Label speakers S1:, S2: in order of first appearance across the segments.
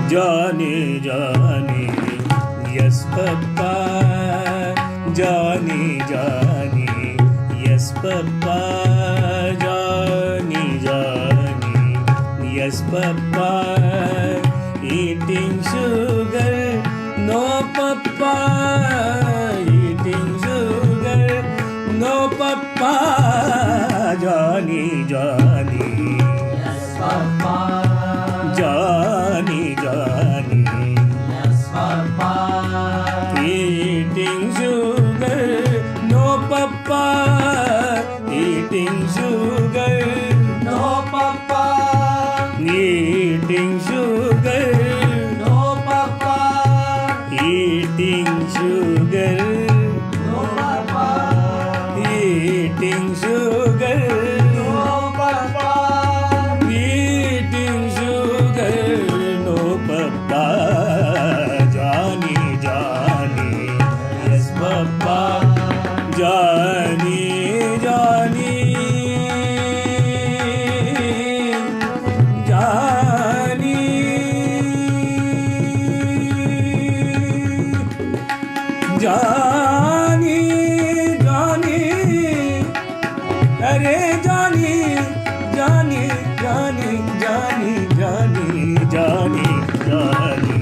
S1: Johnny, Johnny, yes papa. Johnny, Johnny, yes papa. Johnny, Johnny, yes papa. Eating sugar, no papa. Eating sugar, no papa. Johnny, Johnny,
S2: Yes, Papa.
S1: Johnny, Johnny,
S2: Yes, Papa.
S1: eating sugar, no papa. Eating sugar,
S2: No, Papa.
S1: eating sugar,
S2: No, Papa.
S1: eating sugar,
S2: No, Papa.
S1: eating sugar,
S2: No, Papa.
S1: eating sugar, no papa. Johnny, Johnny, yes papa. Johnny, Johnny, Johnny, Johnny, Johnny, अरे Johnny, Johnny, Johnny, Johnny, Johnny, Johnny, Johnny,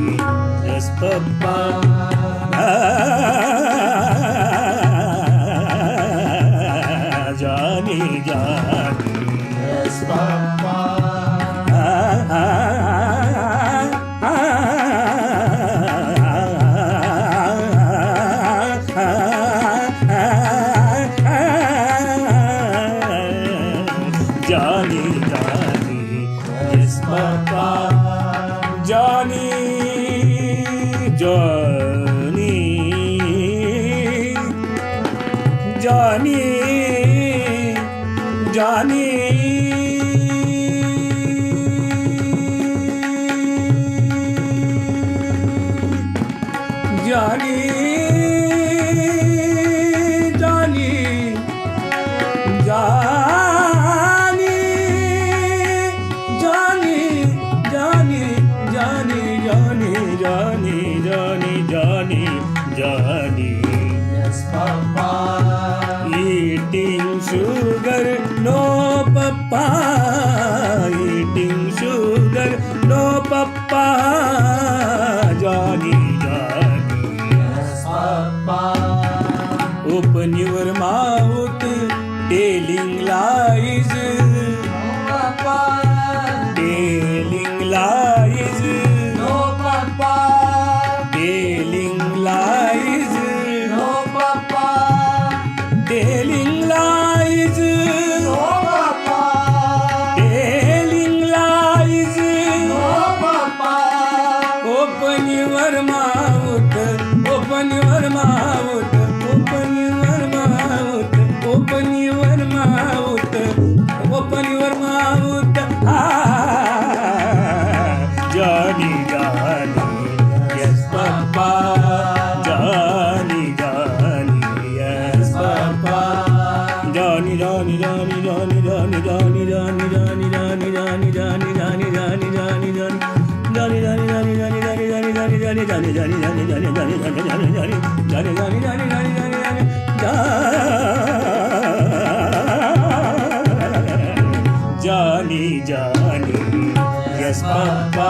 S1: yes papa. Johnny, Johnny,
S2: Yes, Papa.
S1: Johnny, Johnny, yes papa. Johnny, Johnny, Johnny, Johnny, Johnny, Johnny, Johnny, Johnny, Johnny, Johnny, Johnny, Johnny, Johnny, Johnny, Johnny,
S2: Yes, Papa.
S1: eating sugar, no papa. Eating sugar, no papa. Johnny, Johnny,
S2: Yes, Papa.
S1: open your mouth, telling lies,
S2: No, Papa.
S1: telling lies,
S2: No, Papa.
S1: telling lies,
S2: No, Papa.
S1: telling lies,
S2: No, Papa.
S1: telling lies.
S2: No, Papa.
S1: Open your mouth, open your mouth, open your mouth, open your mouth, open your mouth. Johnny, Johnny, yes papa. Johnny, Johnny, yes papa. Johnny, Johnny, Johnny, Johnny, Johnny, Johnny, Johnny, Johnny, Johnny, Johnny, Johnny, Johnny, Johnny, Johnny, Johnny. Johnny, Johnny, Johnny, Johnny, Johnny, Johnny, Johnny, Johnny, Johnny, Johnny, Johnny, Johnny, Johnny, Johnny, Johnny, Johnny, Johnny, Johnny, Johnny, yes papa.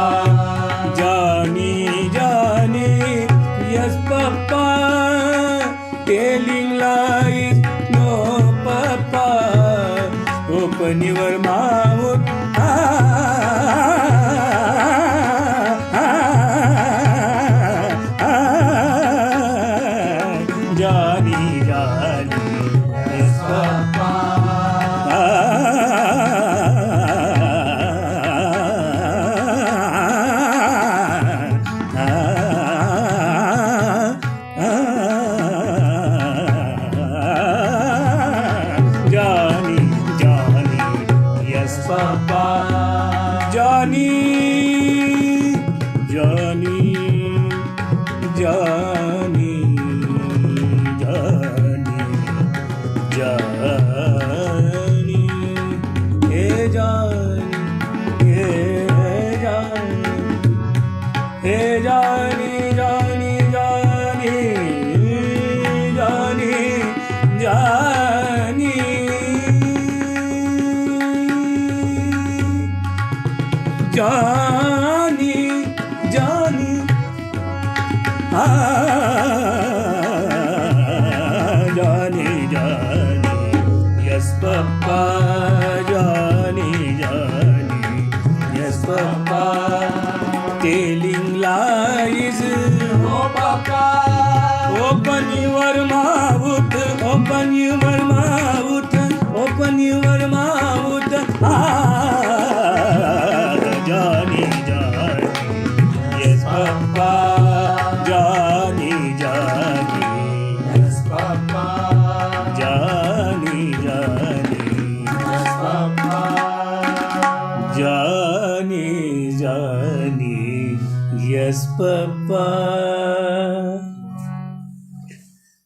S1: Johnny, Johnny, yes papa. Telling lies, no papa. Open your mouth. Johnny, Johnny, yes papa. Johnny, Johnny, yes papa. Johnny, Johnny, Johnny, Johnny, Johnny, hey Johnny, hey Johnny, Johnny, Johnny, Johnny, yes, Papa, Johnny, Johnny, yes, Papa, telling lies.
S2: Oh, Papa.
S1: Open your mouth, open your mouth, open your mouth. Johnny, Johnny, yes, Papa. Johnny, Johnny,
S2: Yes, Papa.
S1: Johnny, Johnny,
S2: Yes, Papa.
S1: Johnny, Johnny, yes, Papa.